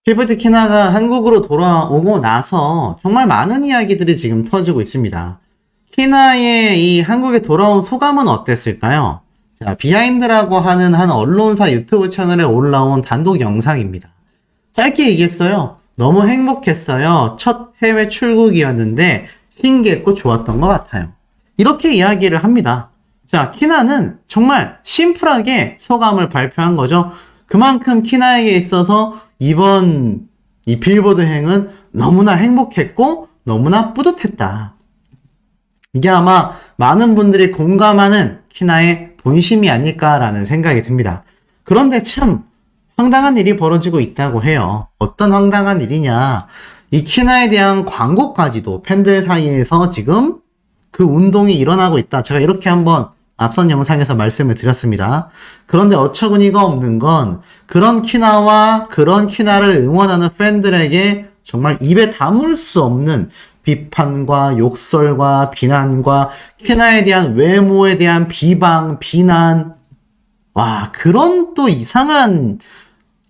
피프티 키나가 한국으로 돌아오고 나서 정말 많은 이야기들이 지금 터지고 있습니다. 키나의 이 한국에 돌아온 소감은 어땠을까요? 자, 비하인드라고 하는 한 언론사 유튜브 채널에 올라온 단독 영상입니다. 짧게 얘기했어요. 너무 행복했어요. 첫 해외 출국이었는데 신기했고 좋았던 것 같아요. 이렇게 이야기를 합니다. 자, 키나는 정말 심플하게 소감을 발표한 거죠. 그만큼 키나에게 있어서 이번 이 빌보드행은 너무나 행복했고 너무나 뿌듯했다. 이게 아마 많은 분들이 공감하는 키나의 본심이 아닐까라는 생각이 듭니다. 그런데 참 황당한 일이 벌어지고 있다고 해요. 어떤 황당한 일이냐. 이 키나에 대한 광고까지도 팬들 사이에서 지금 그 운동이 일어나고 있다. 제가 이렇게 한번 앞선 영상에서 말씀을 드렸습니다. 그런데 어처구니가 없는 건 그런 키나와 그런 키나를 응원하는 팬들에게 정말 입에 담을 수 없는 비판과 욕설과 비난과 키나에 대한 외모에 대한 비방, 비난, 와, 그런 또 이상한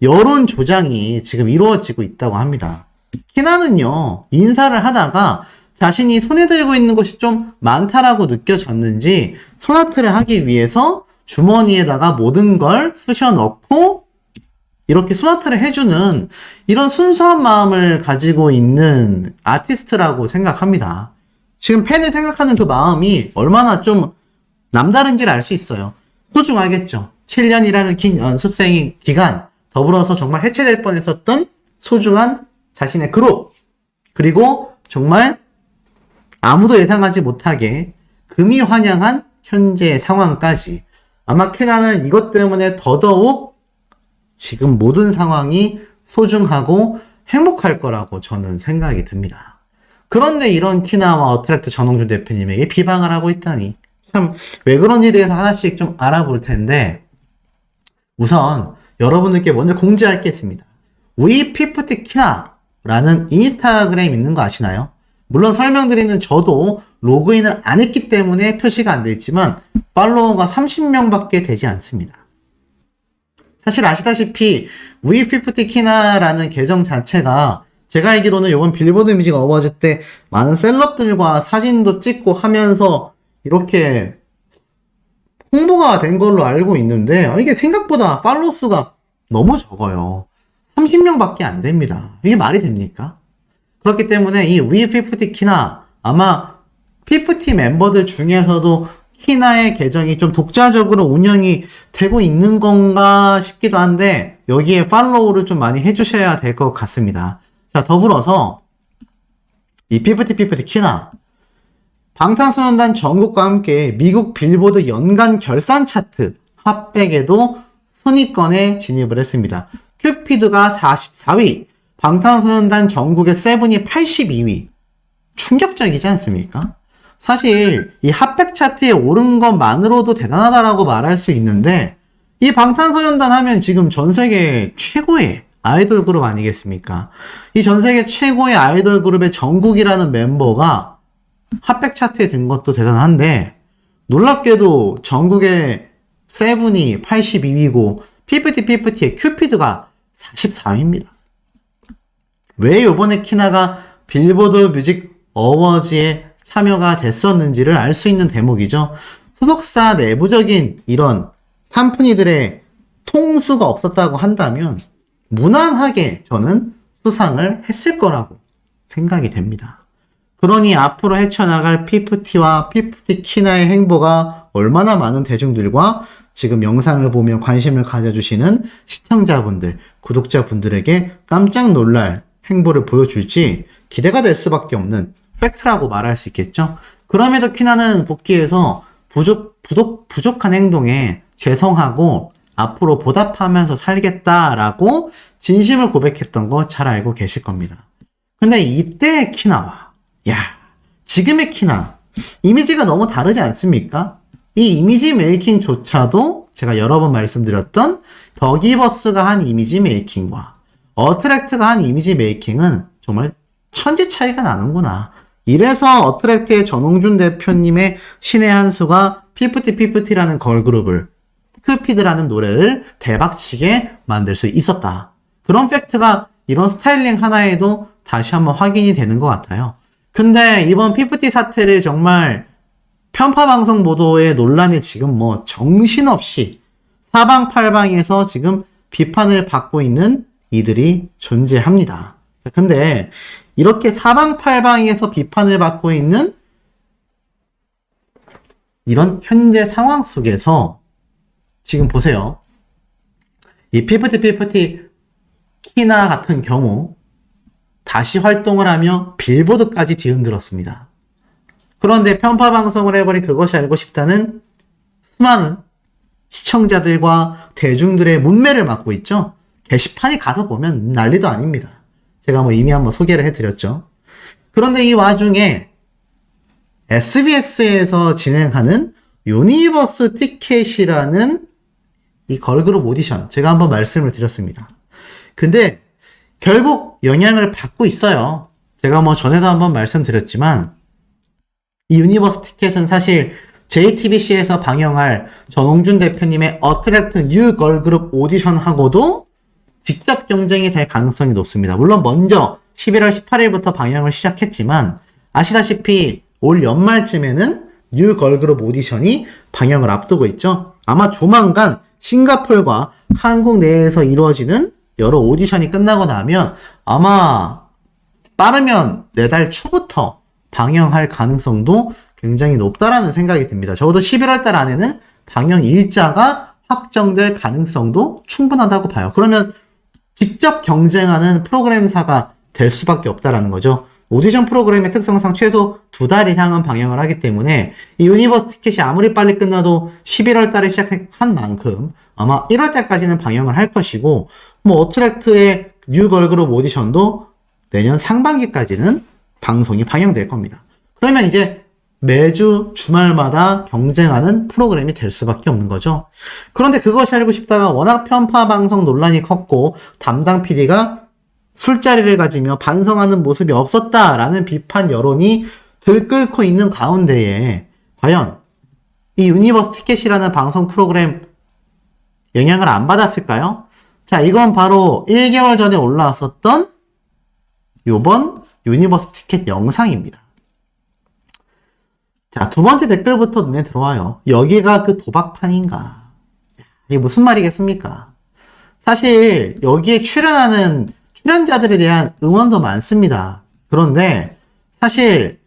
여론 조장이 지금 이루어지고 있다고 합니다. 키나는요, 인사를 하다가 자신이 손에 들고 있는 것이 좀 많다라고 느껴졌는지 소나트를 하기 위해서 주머니에다가 모든 걸 쑤셔 넣고 이렇게 소나트를 해주는 이런 순수한 마음을 가지고 있는 아티스트라고 생각합니다. 지금 팬을 생각하는 그 마음이 얼마나 좀 남다른지를 알 수 있어요. 소중하겠죠. 7년이라는 긴 연습생 기간, 더불어서 정말 해체될 뻔했었던 소중한 자신의 그룹, 그리고 정말 아무도 예상하지 못하게 금이 환영한 현재의 상황까지 아마 키나는 이것 때문에 더더욱 지금 모든 상황이 소중하고 행복할 거라고 저는 생각이 듭니다. 그런데 이런 키나와 어트랙트 전홍준 대표님에게 비방을 하고 있다니 참 왜 그런지에 대해서 하나씩 좀 알아볼 텐데 우선 여러분들께 먼저 공지할 게 있습니다. 위피프티 키나라는 인스타그램 있는 거 아시나요? 물론 설명드리는 저도 로그인을 안 했기 때문에 표시가 안 돼 있지만 팔로워가 30명밖에 되지 않습니다. 사실 아시다시피 위피프티 키나라는 계정 자체가 제가 알기로는 이번 빌보드 뮤직 어워즈 때 많은 셀럽들과 사진도 찍고 하면서 이렇게 홍보가 된 걸로 알고 있는데 이게 생각보다 팔로워 수가 너무 적어요. 30명밖에 안 됩니다. 이게 말이 됩니까? 그렇기 때문에 이 위피프티 키나 아마 피프티 멤버들 중에서도 키나의 계정이 좀 독자적으로 운영이 되고 있는 건가 싶기도 한데 여기에 팔로우를 좀 많이 해주셔야 될 것 같습니다. 자, 더불어서 이 피프티 키나 방탄소년단 정국과 함께 미국 빌보드 연간 결산 차트 핫백에도 순위권에 진입을 했습니다. 큐피드가 44위, 방탄소년단 정국의 세븐이 82위. 충격적이지 않습니까? 사실 이 핫백 차트에 오른 것만으로도 대단하다라고 말할 수 있는데 이 방탄소년단 하면 지금 전 세계 최고의 아이돌 그룹 아니겠습니까? 이 전 세계 최고의 아이돌 그룹의 정국이라는 멤버가 핫백 차트에 든 것도 대단한데 놀랍게도 정국의 세븐이 82위고 피프티의 큐피드가 44위입니다. 왜 이번에 키나가 빌보드 뮤직 어워즈에 참여가 됐었는지를 알 수 있는 대목이죠. 소속사 내부적인 이런 칸프니들의 통수가 없었다고 한다면 무난하게 저는 수상을 했을 거라고 생각이 됩니다. 그러니 앞으로 헤쳐나갈 피프티와 피프티 키나의 행보가 얼마나 많은 대중들과 지금 영상을 보며 관심을 가져주시는 시청자분들, 구독자분들에게 깜짝 놀랄 행보를 보여줄지 기대가 될 수밖에 없는 팩트라고 말할 수 있겠죠. 그럼에도 키나는 복귀해서 부족한 행동에 죄송하고 앞으로 보답하면서 살겠다라고 진심을 고백했던 거 잘 알고 계실 겁니다. 근데 이때의 키나와 지금의 키나 이미지가 너무 다르지 않습니까? 이 이미지 메이킹조차도 제가 여러 번 말씀드렸던 더기버스가 한 이미지 메이킹과 어트랙트가 한 이미지 메이킹은 정말 천지 차이가 나는구나. 이래서 어트랙트의 전홍준 대표님의 신의 한 수가 피프티라는 걸그룹을 큐피드라는 노래를 대박치게 만들 수 있었다. 그런 팩트가 이런 스타일링 하나에도 다시 한번 확인이 되는 것 같아요. 근데 이번 피프티 사태를 정말 편파 방송 보도의 논란이 지금 뭐 정신없이 사방팔방에서 지금 비판을 받고 있는 이들이 존재합니다. 근데 이렇게 사방팔방에서 비판을 받고 있는 이런 현재 상황 속에서 지금 보세요. 이 피프티 키나 같은 경우 다시 활동을 하며 빌보드까지 뒤흔들었습니다. 그런데 편파 방송을 해버린 그것이 알고 싶다는 수많은 시청자들과 대중들의 문매를 맡고 있죠. 게시판이 가서 보면 난리도 아닙니다. 제가 뭐 이미 한번 소개를 해드렸죠. 그런데 이 와중에 SBS에서 진행하는 유니버스 티켓이라는 이 걸그룹 오디션 제가 한번 말씀을 드렸습니다. 근데 결국 영향을 받고 있어요. 제가 뭐 전에도 한번 말씀드렸지만 이 유니버스 티켓은 사실 JTBC에서 방영할 전홍준 대표님의 어트랙트 뉴 걸그룹 오디션하고도 직접 경쟁이 될 가능성이 높습니다. 물론 먼저 11월 18일부터 방영을 시작했지만 아시다시피 올 연말쯤에는 뉴 걸그룹 오디션이 방영을 앞두고 있죠. 아마 조만간 싱가폴과 한국 내에서 이루어지는 여러 오디션이 끝나고 나면 아마 빠르면 내달 초부터 방영할 가능성도 굉장히 높다라는 생각이 듭니다. 적어도 11월 달 안에는 방영 일자가 확정될 가능성도 충분하다고 봐요. 그러면 직접 경쟁하는 프로그램사가 될 수밖에 없다라는 거죠. 오디션 프로그램의 특성상 최소 2달 이상은 방영을 하기 때문에 이 유니버스 티켓이 아무리 빨리 끝나도 11월 달에 시작한 만큼 아마 1월 달까지는 방영을 할 것이고 뭐 어트랙트의 뉴 걸그룹 오디션도 내년 상반기까지는 방송이 방영될 겁니다. 그러면 이제 매주 주말마다 경쟁하는 프로그램이 될 수밖에 없는 거죠. 그런데 그것이 알고 싶다가 워낙 편파 방송 논란이 컸고 담당 PD가 술자리를 가지며 반성하는 모습이 없었다라는 비판 여론이 들끓고 있는 가운데에 과연 이 유니버스 티켓이라는 방송 프로그램 영향을 안 받았을까요? 자, 이건 바로 1개월 전에 올라왔었던 요번 유니버스 티켓 영상입니다. 자, 두 번째 댓글부터 눈에 들어와요. 여기가 그 도박판인가? 이게 무슨 말이겠습니까? 사실 여기에 출연하는 출연자들에 대한 응원도 많습니다. 그런데 사실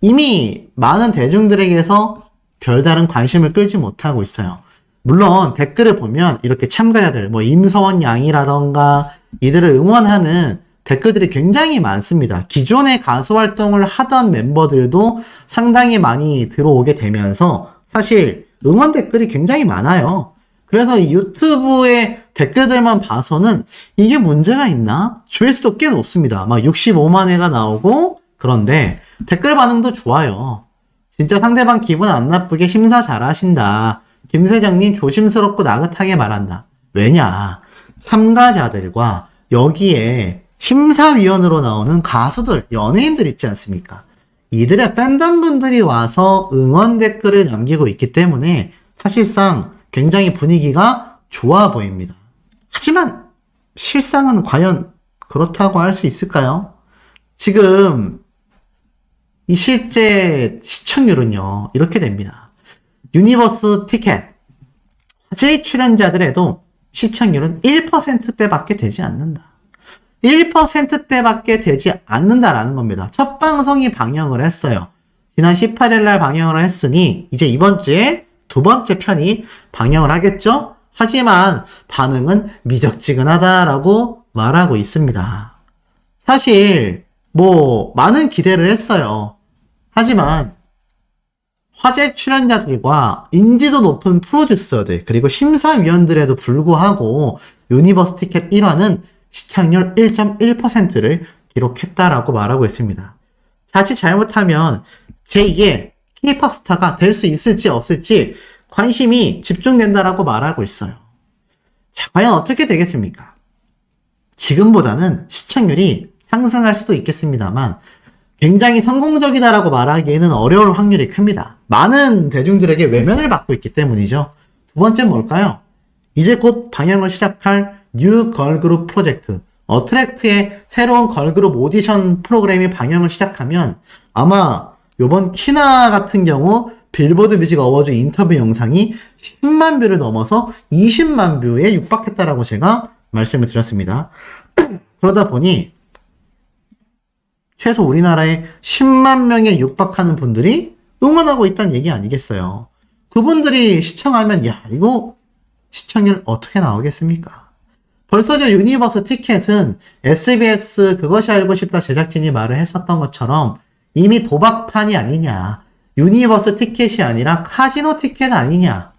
이미 많은 대중들에게서 별다른 관심을 끌지 못하고 있어요. 물론 댓글을 보면 이렇게 참가자들, 뭐 임서원 양이라던가 이들을 응원하는 댓글들이 굉장히 많습니다. 기존의 가수 활동을 하던 멤버들도 상당히 많이 들어오게 되면서 사실 응원 댓글이 굉장히 많아요. 그래서 이 유튜브의 댓글들만 봐서는 이게 문제가 있나? 조회수도 꽤 높습니다. 막 65만 회가 나오고 그런데 댓글 반응도 좋아요. 진짜 상대방 기분 안 나쁘게 심사 잘하신다. 김세정님 조심스럽고 나긋하게 말한다. 왜냐? 참가자들과 여기에 심사위원으로 나오는 가수들, 연예인들 있지 않습니까? 이들의 팬덤분들이 와서 응원 댓글을 남기고 있기 때문에 사실상 굉장히 분위기가 좋아 보입니다. 하지만 실상은 과연 그렇다고 할 수 있을까요? 지금 이 실제 시청률은요, 이렇게 됩니다. 유니버스 티켓 화제의 출연자들에도 시청률은 1%대밖에 되지 않는다. 1%대밖에 되지 않는다라는 겁니다. 첫 방송이 방영을 했어요. 지난 18일 날 방영을 했으니 이제 이번 주에 두 번째 편이 방영을 하겠죠? 하지만 반응은 미적지근하다라고 말하고 있습니다. 사실 뭐 많은 기대를 했어요. 하지만 화제 출연자들과 인지도 높은 프로듀서들 그리고 심사위원들에도 불구하고 유니버스 티켓 1화는 시청률 1.1%를 기록했다라고 말하고 있습니다. 자칫 잘못하면 제2의 K-POP 스타가 될 수 있을지 없을지 관심이 집중된다라고 말하고 있어요. 자, 과연 어떻게 되겠습니까? 지금보다는 시청률이 상승할 수도 있겠습니다만 굉장히 성공적이다라고 말하기에는 어려울 확률이 큽니다. 많은 대중들에게 외면을 받고 있기 때문이죠. 두 번째는 뭘까요? 이제 곧 방영을 시작할 뉴 걸그룹 프로젝트 어트랙트의 새로운 걸그룹 오디션 프로그램이 방영을 시작하면 아마 요번 키나 같은 경우 빌보드 뮤직 어워즈 인터뷰 영상이 10만 뷰를 넘어서 20만 뷰에 육박했다라고 제가 말씀을 드렸습니다. 그러다 보니 최소 우리나라에 10만 명에 육박하는 분들이 응원하고 있다는 얘기 아니겠어요. 그분들이 시청하면 야 이거 시청률 어떻게 나오겠습니까? 벌써 저 유니버스 티켓은 SBS 그것이 알고 싶다 제작진이 말을 했었던 것처럼 이미 도박판이 아니냐, 유니버스 티켓이 아니라 카지노 티켓 아니냐,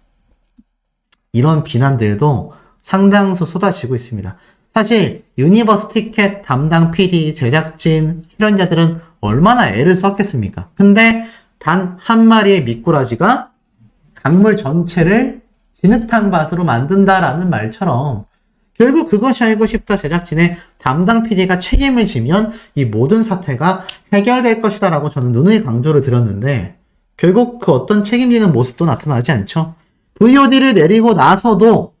이런 비난들도 상당수 쏟아지고 있습니다. 사실 유니버스 티켓 담당 PD, 제작진, 출연자들은 얼마나 애를 썼겠습니까? 근데 단 한 마리의 미꾸라지가 강물 전체를 진흙탕밭으로 만든다라는 말처럼 결국 그것이 알고 싶다 제작진의 담당 PD가 책임을 지면 이 모든 사태가 해결될 것이다 라고 저는 누누이 강조를 드렸는데 결국 그 어떤 책임지는 모습도 나타나지 않죠. VOD를 내리고 나서도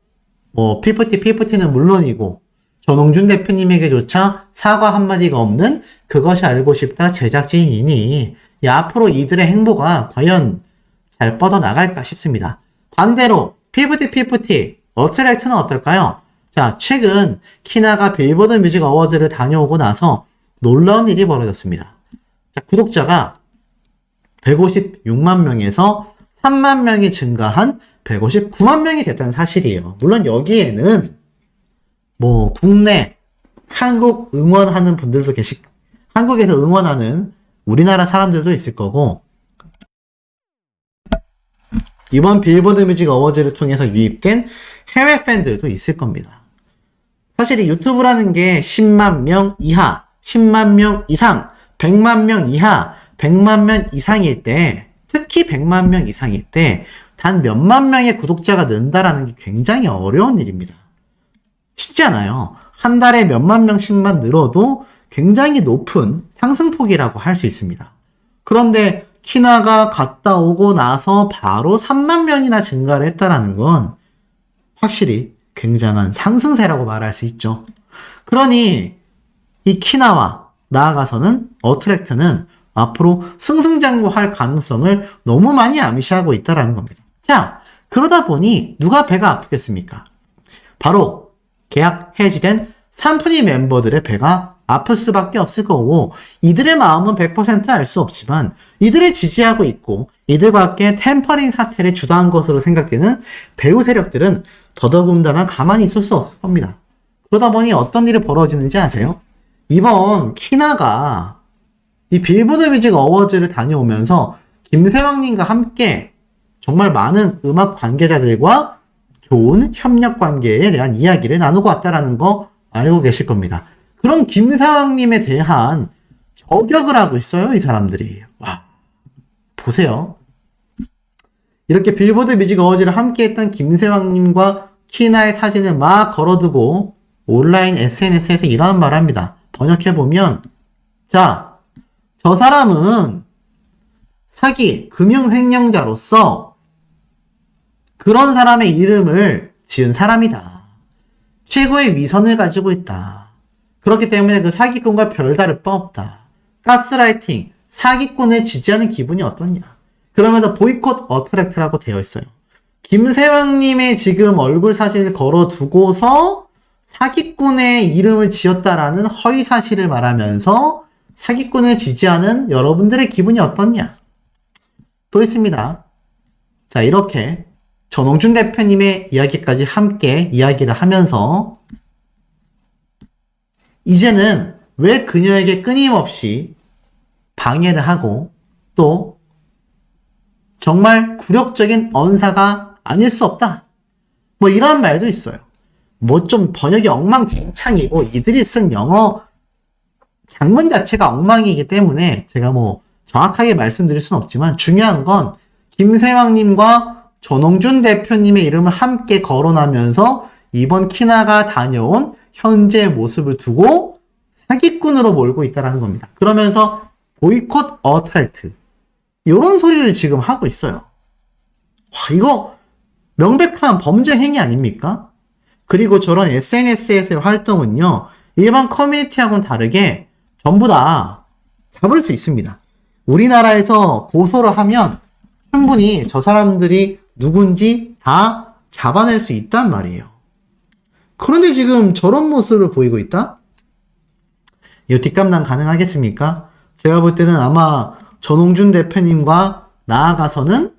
피프티는 물론이고 전홍준 대표님에게조차 사과 한마디가 없는 그것이 알고 싶다 제작진이니 앞으로 이들의 행보가 과연 잘 뻗어나갈까 싶습니다. 반대로 피프티 어트랙트는 어떨까요? 자, 최근 키나가 빌보드 뮤직 어워즈를 다녀오고 나서 놀라운 일이 벌어졌습니다. 자, 구독자가 156만 명에서 3만 명이 증가한 159만 명이 됐다는 사실이에요. 물론 여기에는 국내 한국 응원하는 분들도 한국에서 응원하는 우리나라 사람들도 있을 거고 이번 빌보드 뮤직 어워즈를 통해서 유입된 해외 팬들도 있을 겁니다. 사실 이 유튜브라는 게 10만 명 이하, 10만 명 이상, 100만 명 이하, 100만 명 이상일 때, 특히 100만 명 이상일 때 단 몇만 명의 구독자가 는다라는 게 굉장히 어려운 일입니다. 쉽지 않아요. 한 달에 몇만 명씩만 늘어도 굉장히 높은 상승폭이라고 할 수 있습니다. 그런데 키나가 갔다 오고 나서 바로 3만 명이나 증가를 했다라는 건 확실히 굉장한 상승세라고 말할 수 있죠. 그러니 이 키나와 나아가서는 어트랙트는 앞으로 승승장구할 가능성을 너무 많이 암시하고 있다라는 겁니다. 자, 그러다 보니 누가 배가 아프겠습니까? 바로 계약 해지된 산프니 멤버들의 배가 아플 수밖에 없을 거고 이들의 마음은 100% 알 수 없지만 이들을 지지하고 있고 이들과 함께 템퍼링 사태를 주도한 것으로 생각되는 배우 세력들은 더더군다나 가만히 있을 수 없을 겁니다. 그러다 보니 어떤 일이 벌어지는지 아세요? 이번 키나가 이 빌보드 뮤직 어워즈를 다녀오면서 김세왕님과 함께 정말 많은 음악 관계자들과 좋은 협력 관계에 대한 이야기를 나누고 왔다라는 거 알고 계실 겁니다. 그럼 김세왕님에 대한 저격을 하고 있어요, 이 사람들이. 와, 보세요. 이렇게 빌보드 뮤직 어워즈를 함께 했던 김세왕님과 키나의 사진을 막 걸어두고 온라인 SNS에서 이런 말을 합니다. 번역해보면, 자, 저 사람은 사기, 금융횡령자로서 그런 사람의 이름을 지은 사람이다. 최고의 위선을 가지고 있다. 그렇기 때문에 그 사기꾼과 별다를 바 없다. 가스라이팅, 사기꾼을 지지하는 기분이 어떠냐. 그러면서 보이콧 어트랙트라고 되어 있어요. 김세왕님의 지금 얼굴 사진을 걸어두고서 사기꾼의 이름을 지었다라는 허위 사실을 말하면서 사기꾼을 지지하는 여러분들의 기분이 어떻냐. 또 있습니다. 자, 이렇게 전홍준 대표님의 이야기까지 함께 이야기를 하면서 이제는 왜 그녀에게 끊임없이 방해를 하고 또 정말 굴욕적인 언사가 아닐 수 없다. 이런 말도 있어요. 좀 번역이 엉망진창이고 이들이 쓴 영어 장문 자체가 엉망이기 때문에 제가 정확하게 말씀드릴 수는 없지만 중요한 건 김세왕님과 전홍준 대표님의 이름을 함께 거론하면서 이번 키나가 다녀온 현재 모습을 두고 사기꾼으로 몰고 있다는 겁니다. 그러면서 보이콧 어트랙트 이런 소리를 지금 하고 있어요. 와, 이거 명백한 범죄 행위 아닙니까? 그리고 저런 SNS에서의 활동은요. 일반 커뮤니티하고는 다르게 전부 다 잡을 수 있습니다. 우리나라에서 고소를 하면 충분히 저 사람들이 누군지 다 잡아낼 수 있단 말이에요. 그런데 지금 저런 모습을 보이고 있다? 이 뒷감당 가능하겠습니까? 제가 볼 때는 아마 전홍준 대표님과 나아가서는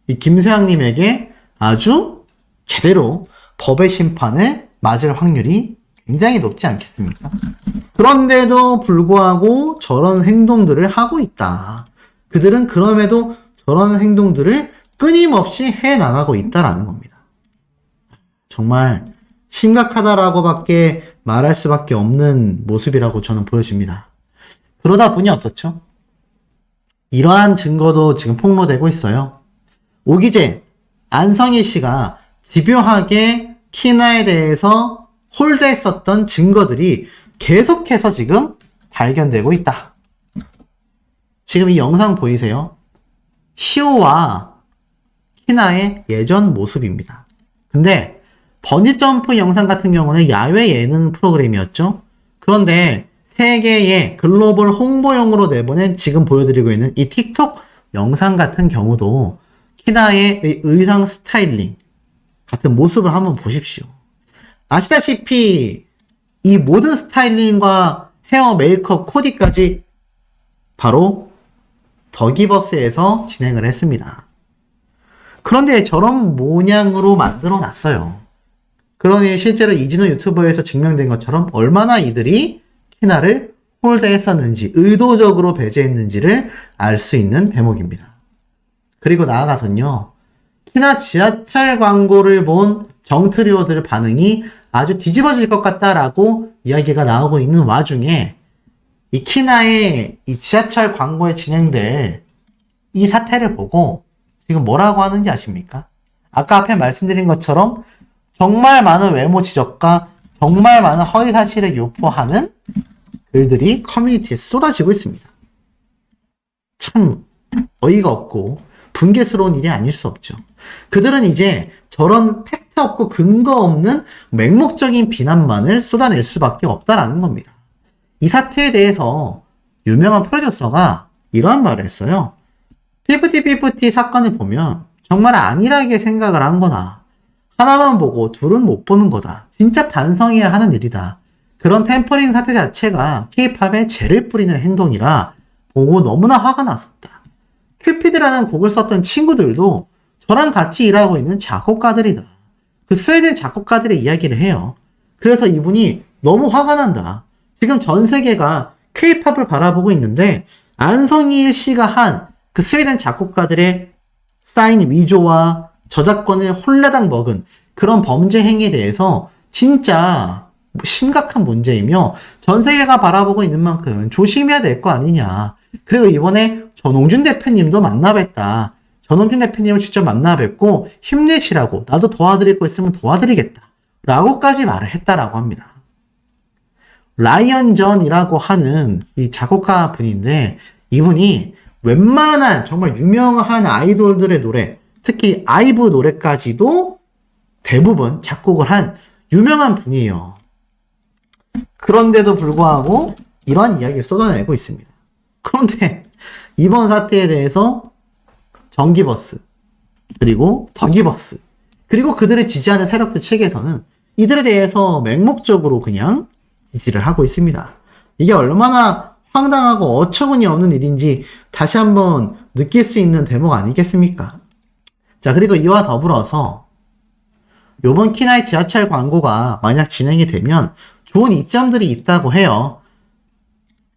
이 김세왕님에게 아주 제대로 법의 심판을 맞을 확률이 굉장히 높지 않겠습니까? 그런데도 불구하고 저런 행동들을 하고 있다. 그들은 그럼에도 저런 행동들을 끊임없이 해나가고 있다라는 겁니다. 정말 심각하다라고밖에 말할 수밖에 없는 모습이라고 저는 보여집니다. 그러다 보니 어떻죠? 이러한 증거도 지금 폭로되고 있어요. 오기재, 안성희 씨가 집요하게 키나에 대해서 홀대했었던 증거들이 계속해서 지금 발견되고 있다. 지금 이 영상 보이세요? 시오와 키나의 예전 모습입니다. 근데 번지점프 영상 같은 경우는 야외 예능 프로그램이었죠. 그런데 세계의 글로벌 홍보용으로 내보낸 지금 보여드리고 있는 이 틱톡 영상 같은 경우도 키나의 의상 스타일링 같은 모습을 한번 보십시오. 아시다시피 이 모든 스타일링과 헤어, 메이크업, 코디까지 바로 더기버스에서 진행을 했습니다. 그런데 저런 모양으로 만들어 놨어요. 그러니 실제로 이진호 유튜버에서 증명된 것처럼 얼마나 이들이 키나를 홀대했었는지, 의도적으로 배제했는지를 알 수 있는 대목입니다. 그리고 나아가서는요, 키나 지하철 광고를 본 정트리오들 반응이 아주 뒤집어질 것 같다라고 이야기가 나오고 있는 와중에 이 키나의 이 지하철 광고에 진행될 이 사태를 보고 지금 뭐라고 하는지 아십니까? 아까 앞에 말씀드린 것처럼 정말 많은 외모 지적과 정말 많은 허위 사실을 유포하는 글들이 커뮤니티에 쏟아지고 있습니다. 참 어이가 없고 분개스러운 일이 아닐 수 없죠. 그들은 이제 저런 팩트 없고 근거 없는 맹목적인 비난만을 쏟아낼 수밖에 없다라는 겁니다. 이 사태에 대해서 유명한 프로듀서가 이러한 말을 했어요. 50-50 사건을 보면 정말 안일하게 생각을 한 거나 하나만 보고 둘은 못 보는 거다. 진짜 반성해야 하는 일이다. 그런 템퍼링 사태 자체가 K-팝에 죄를 뿌리는 행동이라 보고 너무나 화가 났었다. 큐피드라는 곡을 썼던 친구들도 저랑 같이 일하고 있는 작곡가들이다. 그 스웨덴 작곡가들의 이야기를 해요. 그래서 이분이 너무 화가 난다. 지금 전 세계가 K-팝을 바라보고 있는데 안성일 씨가 한 그 스웨덴 작곡가들의 사인 위조와 저작권을 홀라당 먹은 그런 범죄 행위에 대해서 진짜 심각한 문제이며 전 세계가 바라보고 있는 만큼 조심해야 될 거 아니냐. 그리고 이번에 전홍준 대표님도 만나뵀다. 전홍준 대표님을 직접 만나뵙고 힘내시라고 나도 도와드릴 거 있으면 도와드리겠다. 라고까지 말을 했다라고 합니다. 라이언 전이라고 하는 이 작곡가 분인데 이분이 웬만한 정말 유명한 아이돌들의 노래, 특히 아이브 노래까지도 대부분 작곡을 한 유명한 분이에요. 그런데도 불구하고 이러한 이야기를 쏟아내고 있습니다. 그런데 이번 사태에 대해서 정기버스, 그리고 더기버스, 그리고 그들을 지지하는 세력들 측에서는 이들에 대해서 맹목적으로 그냥 지지를 하고 있습니다. 이게 얼마나 황당하고 어처구니 없는 일인지 다시 한번 느낄 수 있는 대목 아니겠습니까? 자, 그리고 이와 더불어서 요번 키나의 지하철 광고가 만약 진행이 되면 좋은 이점들이 있다고 해요.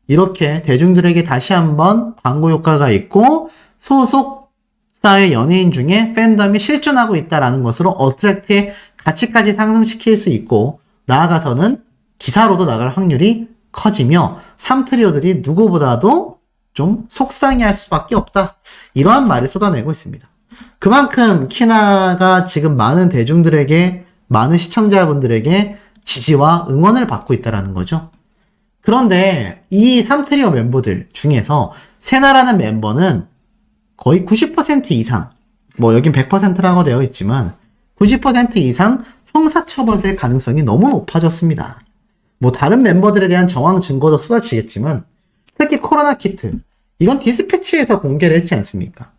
이렇게 대중들에게 다시 한번 광고 효과가 있고 소속사의 연예인 중에 팬덤이 실존하고 있다는 것으로 어트랙트의 가치까지 상승시킬 수 있고 나아가서는 기사로도 나갈 확률이 커지며 삼트리오들이 누구보다도 좀 속상해할 수밖에 없다. 이러한 말을 쏟아내고 있습니다. 그만큼 키나가 지금 많은 대중들에게, 많은 시청자분들에게 지지와 응원을 받고 있다는 거죠. 그런데 이 삼트리오 멤버들 중에서 세나라는 멤버는 거의 90% 이상, 뭐 여긴 100%라고 되어 있지만 90% 이상 형사처벌될 가능성이 너무 높아졌습니다. 뭐 다른 멤버들에 대한 정황 증거도 쏟아지겠지만 특히 코로나 키트 이건 디스패치에서 공개를 했지 않습니까?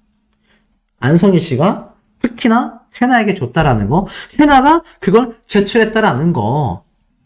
안성희 씨가 특히나 세나에게 줬다라는 거, 세나가 그걸 제출했다라는 거.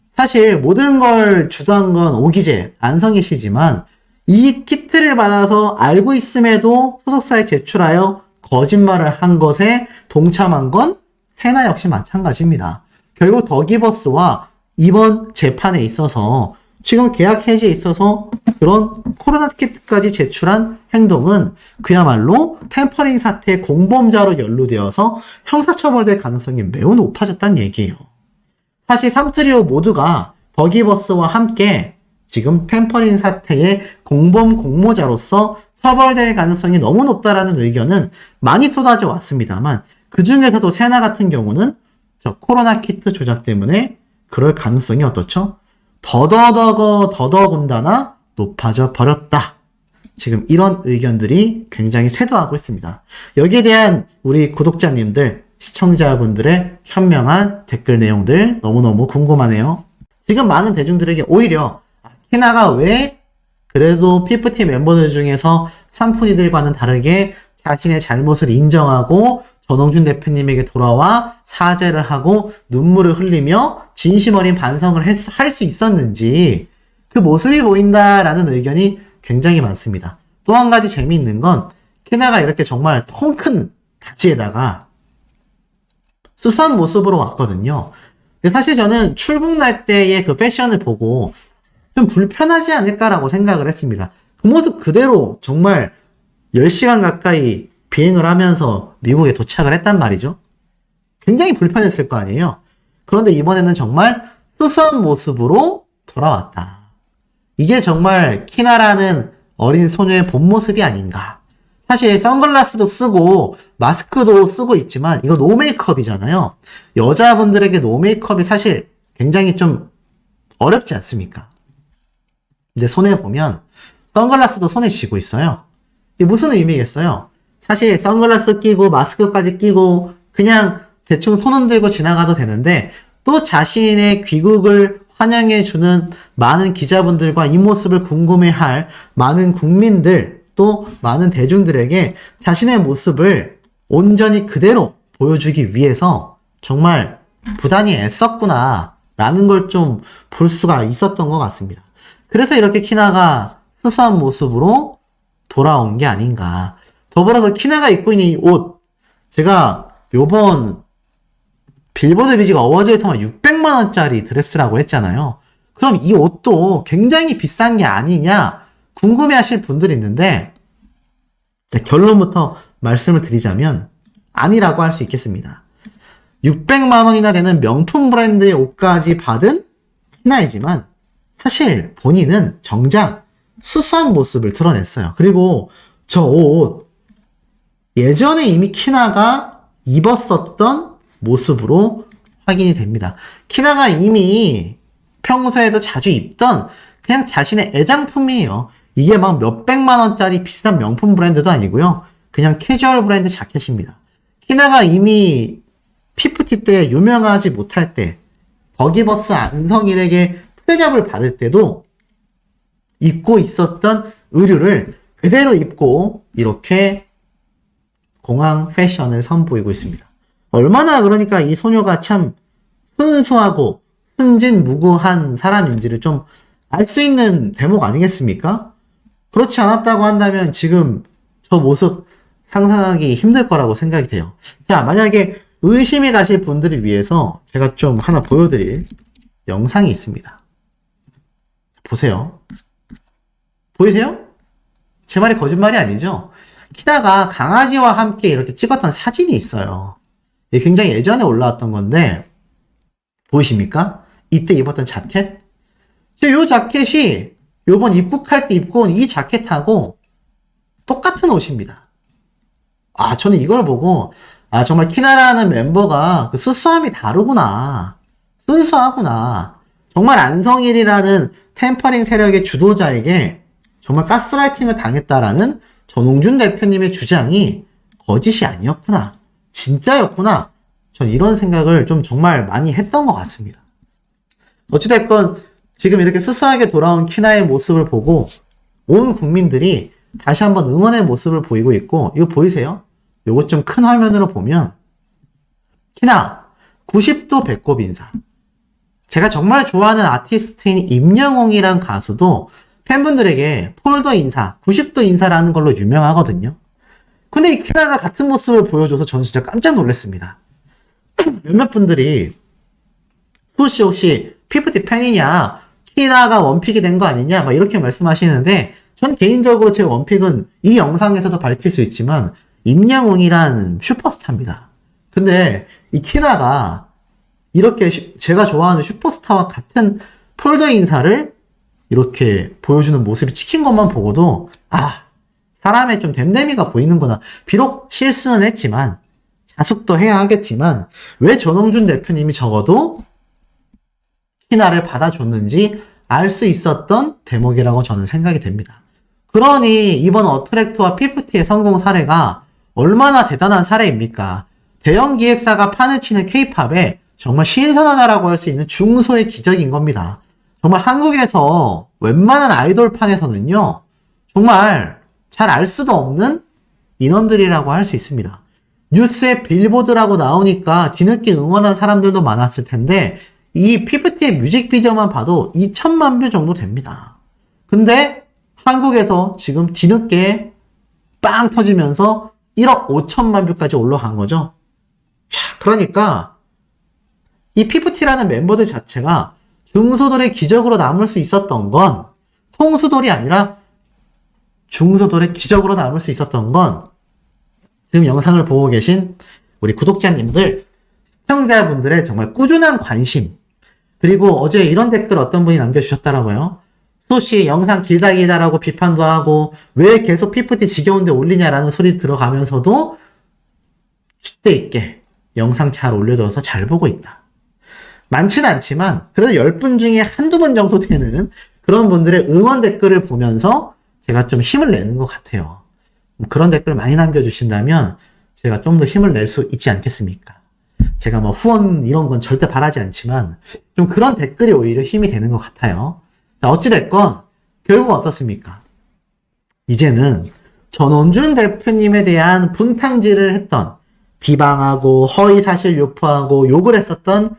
사실 모든 걸 주도한 건 오기재, 안성희 씨지만 이 키트를 받아서 알고 있음에도 소속사에 제출하여 거짓말을 한 것에 동참한 건 세나 역시 마찬가지입니다. 결국 더기버스와 이번 재판에 있어서 지금 계약 해지에 있어서 그런 코로나 키트까지 제출한 행동은 그야말로 템퍼링 사태의 공범자로 연루되어서 형사처벌될 가능성이 매우 높아졌다는 얘기예요. 사실 3트리오 모두가 더기버스와 함께 지금 템퍼링 사태의 공범 공모자로서 처벌될 가능성이 너무 높다라는 의견은 많이 쏟아져 왔습니다만 그 중에서도 세나 같은 경우는 저 코로나 키트 조작 때문에 그럴 가능성이 어떻죠? 더더군다나 높아져 버렸다. 지금 이런 의견들이 굉장히 쇄도하고 있습니다. 여기에 대한 우리 구독자님들, 시청자분들의 현명한 댓글 내용들 너무너무 궁금하네요. 지금 많은 대중들에게 오히려 키나가 왜 그래도 피프티 멤버들 중에서 삼푼이들과는 다르게 자신의 잘못을 인정하고 전홍준 대표님에게 돌아와 사죄를 하고 눈물을 흘리며 진심 어린 반성을 할 수 있었는지 그 모습이 보인다라는 의견이 굉장히 많습니다. 또 한 가지 재미있는 건 키나가 이렇게 정말 통 큰 바지에다가 수수한 모습으로 왔거든요. 근데 사실 저는 출국 날 때의 그 패션을 보고 좀 불편하지 않을까라고 생각을 했습니다. 그 모습 그대로 정말 10시간 가까이 비행을 하면서 미국에 도착을 했단 말이죠. 굉장히 불편했을 거 아니에요. 그런데 이번에는 정말 수수한 모습으로 돌아왔다. 이게 정말 키나라는 어린 소녀의 본 모습이 아닌가. 사실 선글라스도 쓰고 마스크도 쓰고 있지만 이거 노 메이크업이잖아요. 여자분들에게 노 메이크업이 사실 굉장히 좀 어렵지 않습니까? 근데 손에 보면 선글라스도 손에 쥐고 있어요. 이게 무슨 의미겠어요? 사실 선글라스 끼고 마스크까지 끼고 그냥 대충 손 흔들고 지나가도 되는데 또 자신의 귀국을 환영해주는 많은 기자분들과 이 모습을 궁금해할 많은 국민들 또 많은 대중들에게 자신의 모습을 온전히 그대로 보여주기 위해서 정말 부단히 애썼구나 라는 걸 좀 볼 수가 있었던 것 같습니다. 그래서 이렇게 키나가 수수한 모습으로 돌아온 게 아닌가. 더불어서 키나가 입고 있는 이 옷, 제가 요번 빌보드 뮤직 어워즈에서만 600만원짜리 드레스라고 했잖아요. 그럼 이 옷도 굉장히 비싼 게 아니냐 궁금해 하실 분들이 있는데 결론부터 말씀을 드리자면 아니라고 할 수 있겠습니다. 600만원이나 되는 명품 브랜드의 옷까지 받은 키나이지만 사실 본인은 정작 수수한 모습을 드러냈어요. 그리고 저 옷 예전에 이미 키나가 입었었던 모습으로 확인이 됩니다. 키나가 이미 평소에도 자주 입던 그냥 자신의 애장품이에요. 이게 막 몇백만 원짜리 비싼 명품 브랜드도 아니고요. 그냥 캐주얼 브랜드 자켓입니다. 키나가 이미 피프티 때 유명하지 못할 때 더기버스 안성일에게 트대접을 받을 때도 입고 있었던 의류를 그대로 입고 이렇게 공항 패션을 선보이고 있습니다. 얼마나 그러니까 이 소녀가 참 순수하고 순진무구한 사람인지를 좀 알 수 있는 대목 아니겠습니까? 그렇지 않았다고 한다면 지금 저 모습 상상하기 힘들 거라고 생각이 돼요. 자, 만약에 의심이 가실 분들을 위해서 제가 좀 하나 보여드릴 영상이 있습니다. 보세요. 보이세요? 제 말이 거짓말이 아니죠? 키나가 강아지와 함께 이렇게 찍었던 사진이 있어요. 이게 굉장히 예전에 올라왔던 건데 보이십니까? 이때 입었던 자켓? 이 자켓이 요번 입국할 때 입고 온 이 자켓하고 똑같은 옷입니다. 아, 저는 이걸 보고 아, 정말 키나라는 멤버가 그 수수함이 다르구나. 순수하구나. 정말 안성일이라는 템퍼링 세력의 주도자에게 정말 가스라이팅을 당했다라는 전홍준 대표님의 주장이 거짓이 아니었구나. 진짜였구나. 전 이런 생각을 좀 정말 많이 했던 것 같습니다. 어찌됐건 지금 이렇게 수수하게 돌아온 키나의 모습을 보고 온 국민들이 다시 한번 응원의 모습을 보이고 있고, 이거 보이세요? 요거 좀 큰 화면으로 보면 키나 90도 배꼽 인사. 제가 정말 좋아하는 아티스트인 임영웅이란 가수도 팬분들에게 폴더 인사, 90도 인사라는 걸로 유명하거든요. 근데 이 키나가 같은 모습을 보여줘서 저는 진짜 깜짝 놀랐습니다. 몇몇 분들이 수호씨 혹시 피프티 팬이냐, 키나가 원픽이 된 거 아니냐 막 이렇게 말씀하시는데, 전 개인적으로 제 원픽은 이 영상에서도 밝힐 수 있지만 임영웅이란 슈퍼스타입니다. 근데 이 키나가 이렇게 제가 좋아하는 슈퍼스타와 같은 폴더 인사를 이렇게 보여주는 모습이 찍힌 것만 보고도 사람의 좀 됨됨이가 보이는구나. 비록 실수는 했지만 자숙도 해야 하겠지만 왜 전홍준 대표님이 적어도 키나를 받아줬는지 알 수 있었던 대목이라고 저는 생각이 됩니다. 그러니 이번 어트랙트와 피프티의 성공 사례가 얼마나 대단한 사례입니까? 대형 기획사가 판을 치는 K-팝에 정말 신선하다라고 할 수 있는 중소의 기적인 겁니다. 정말 한국에서 웬만한 아이돌판에서는요, 정말 잘 알 수도 없는 인원들이라고 할 수 있습니다. 뉴스에 빌보드라고 나오니까 뒤늦게 응원한 사람들도 많았을 텐데 이 피프티의 뮤직비디오만 봐도 2천만 뷰 정도 됩니다. 근데 한국에서 지금 뒤늦게 빵 터지면서 1억 5천만 뷰까지 올라간 거죠. 그러니까 이 피프티라는 멤버들 자체가 중소돌의 기적으로 남을 수 있었던 건, 통수돌이 아니라 중소돌의 기적으로 남을 수 있었던 건, 지금 영상을 보고 계신 우리 구독자님들, 시청자분들의 정말 꾸준한 관심, 그리고 어제 이런 댓글 어떤 분이 남겨주셨더라고요. 수호씨 영상 길다라고 비판도 하고 왜 계속 피프티 지겨운데 올리냐라는 소리 들어가면서도 줏대 있게 영상 잘 올려줘서 잘 보고 있다. 많지는 않지만 그래도 10분 중에 한두 분 정도 되는 그런 분들의 응원 댓글을 보면서 제가 좀 힘을 내는 것 같아요. 그런 댓글 많이 남겨주신다면 제가 좀 더 힘을 낼 수 있지 않겠습니까? 제가 뭐 후원 이런 건 절대 바라지 않지만 좀 그런 댓글이 오히려 힘이 되는 것 같아요. 자, 어찌됐건 결국 어떻습니까? 이제는 전홍준 대표님에 대한 분탕질을 했던, 비방하고 허위사실 유포하고 욕을 했었던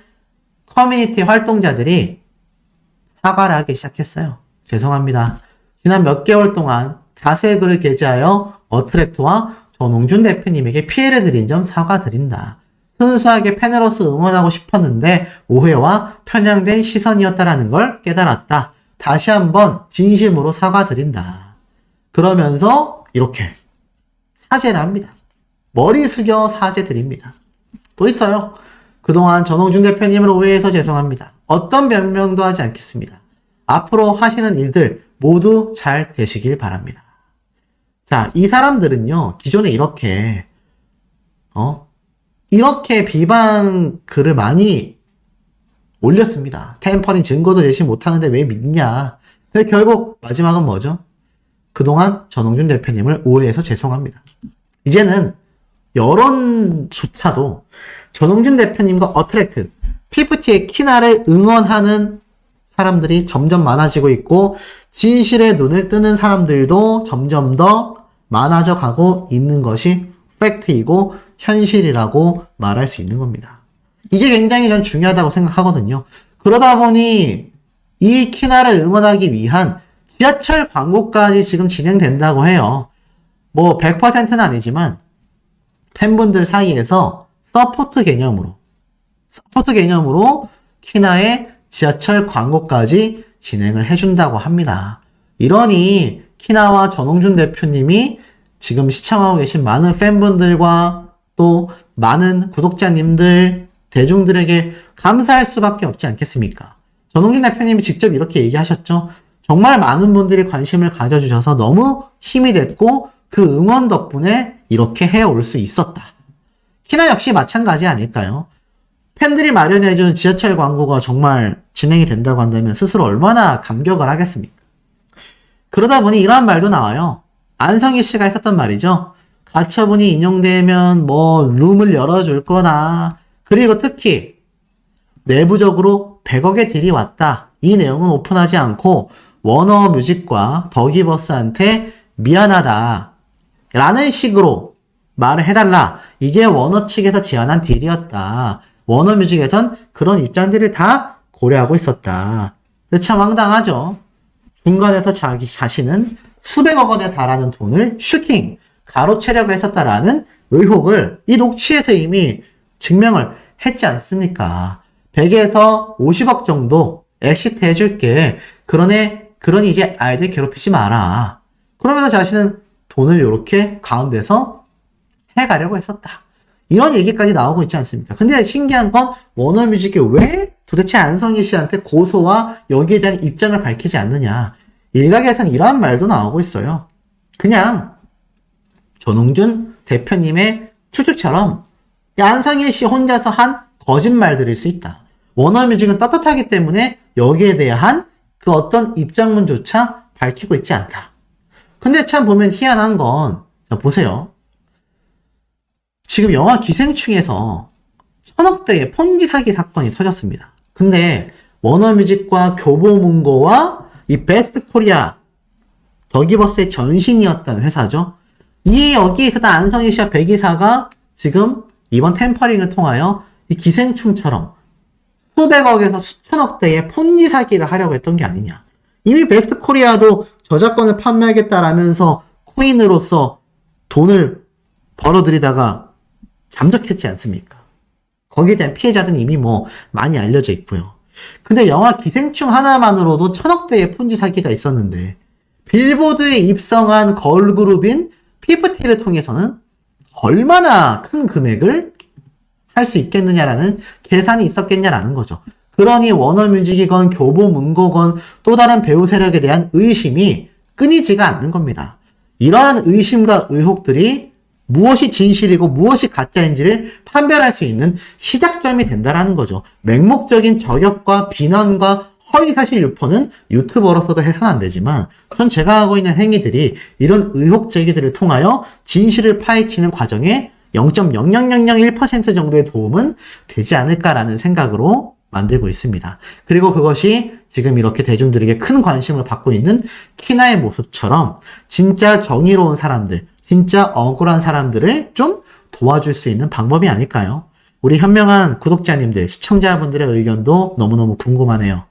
커뮤니티 활동자들이 사과를 하기 시작했어요. 죄송합니다. 지난 몇 개월 동안 다수의 글을 게재하여 어트랙트와 전홍준 대표님에게 피해를 드린 점 사과드린다. 순수하게 팬으로서 응원하고 싶었는데 오해와 편향된 시선이었다라는 걸 깨달았다. 다시 한번 진심으로 사과드린다. 그러면서 이렇게 사죄를 합니다. 머리 숙여 사죄드립니다. 또 있어요. 그동안 전홍준 대표님을 오해해서 죄송합니다. 어떤 변명도 하지 않겠습니다. 앞으로 하시는 일들 모두 잘 되시길 바랍니다. 자, 이 사람들은요, 기존에 이렇게 비방 글을 많이 올렸습니다. 템퍼링 증거도 제시 못하는데 왜 믿냐. 근데 결국 마지막은 뭐죠? 그동안 전홍준 대표님을 오해해서 죄송합니다. 이제는 여론조차도 전홍준 대표님과 어트랙트, 피프티의 키나를 응원하는 사람들이 점점 많아지고 있고 진실에 눈을 뜨는 사람들도 점점 더 많아져 가고 있는 것이 팩트이고 현실이라고 말할 수 있는 겁니다. 이게 굉장히 전 중요하다고 생각하거든요. 그러다 보니 이 키나를 응원하기 위한 지하철 광고까지 지금 진행된다고 해요. 뭐 100%는 아니지만 팬분들 사이에서 서포트 개념으로 키나의 지하철 광고까지 진행을 해준다고 합니다. 이러니 키나와 전홍준 대표님이 지금 시청하고 계신 많은 팬분들과 또 많은 구독자님들, 대중들에게 감사할 수밖에 없지 않겠습니까? 전홍준 대표님이 직접 이렇게 얘기하셨죠. 정말 많은 분들이 관심을 가져주셔서 너무 힘이 됐고 그 응원 덕분에 이렇게 해올 수 있었다. 키나 역시 마찬가지 아닐까요? 팬들이 마련해준 지하철 광고가 정말 진행이 된다고 한다면 스스로 얼마나 감격을 하겠습니까? 그러다 보니 이러한 말도 나와요. 안성희 씨가 했었던 말이죠. 가처분이 인용되면 뭐 룸을 열어줄 거나, 그리고 특히 내부적으로 100억의 딜이 왔다. 이 내용은 오픈하지 않고 워너뮤직과 더기버스한테 미안하다 라는 식으로 말을 해달라. 이게 워너 측에서 제안한 딜이었다. 워너뮤직에선 그런 입장들을 다 고려하고 있었다. 참 황당하죠. 중간에서 자기 자신은 수백억 원에 달하는 돈을 슈킹, 가로채려고 했었다라는 의혹을 이 녹취에서 이미 증명을 했지 않습니까? 100에서 50억 정도 엑시트 해줄게. 그러니 이제 아이들 괴롭히지 마라. 그러면서 자신은 돈을 이렇게 가운데서 해가려고 했었다. 이런 얘기까지 나오고 있지 않습니까? 근데 신기한 건 워너뮤직이 왜 도대체 안성희 씨한테 고소와 여기에 대한 입장을 밝히지 않느냐. 일각에서는 이러한 말도 나오고 있어요. 그냥 조농준 대표님의 추측처럼 안성희 씨 혼자서 한 거짓말들일 수 있다. 워너뮤직은 떳떳하기 때문에 여기에 대한 그 어떤 입장문조차 밝히고 있지 않다. 근데 참 보면 희한한 건, 자, 보세요. 지금 영화 기생충에서 1000억대의 폰지 사기 사건이 터졌습니다. 근데 워너뮤직과 교보문고와 이 베스트 코리아 더기버스의 전신이었던 회사죠. 여기에 있었던 안성희 씨와 백이사가 지금 이번 템퍼링을 통하여 이 기생충처럼 수백억에서 수천억대의 폰지 사기를 하려고 했던 게 아니냐. 이미 베스트 코리아도 저작권을 판매하겠다라면서 코인으로서 돈을 벌어들이다가 잠적했지 않습니까? 거기에 대한 피해자들은 이미 많이 알려져 있고요. 근데 영화 기생충 하나만으로도 1000억대의 폰지 사기가 있었는데 빌보드에 입성한 걸그룹인 피프티를 통해서는 얼마나 큰 금액을 할 수 있겠느냐라는 계산이 있었겠냐라는 거죠. 그러니 워너뮤직이건 교보문고건 또 다른 배우 세력에 대한 의심이 끊이지가 않는 겁니다. 이러한 의심과 의혹들이 무엇이 진실이고 무엇이 가짜인지를 판별할 수 있는 시작점이 된다라는 거죠. 맹목적인 저격과 비난과 허위사실 유포는 유튜버로서도 해서는 안 되지만 전 제가 하고 있는 행위들이 이런 의혹 제기들을 통하여 진실을 파헤치는 과정에 0.00001% 정도의 도움은 되지 않을까라는 생각으로 만들고 있습니다. 그리고 그것이 지금 이렇게 대중들에게 큰 관심을 받고 있는 키나의 모습처럼 진짜 정의로운 사람들, 진짜 억울한 사람들을 좀 도와줄 수 있는 방법이 아닐까요? 우리 현명한 구독자님들, 시청자분들의 의견도 너무너무 궁금하네요.